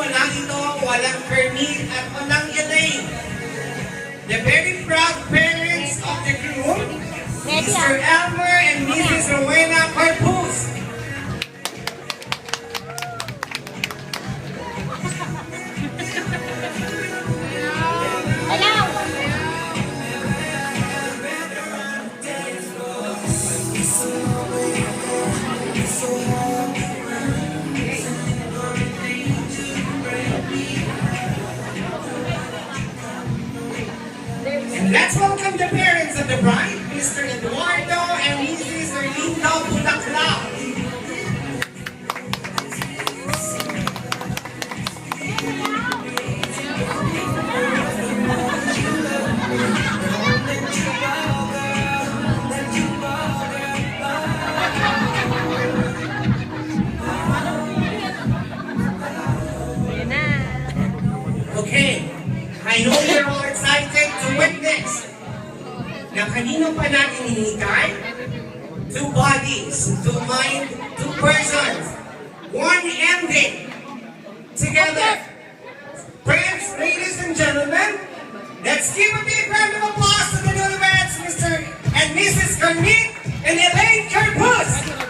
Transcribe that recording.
wala ito, walang Kermit at walang Elaine. The very proud parents of the group, Mr. Elmer and Mrs. Rowena Corpus. And let's welcome the parents of the bride, Mr. Eduardo and Mrs. Erlinda Bulaclao. Okay, I know you're all excited to witness na kanino pa natin hinihintay? Two bodies, two mind, two persons, one ending, together. Friends, ladies and gentlemen, let's give a big round of applause to the newlyweds, Mr. and Mrs. Kermit and Elaine Corpus.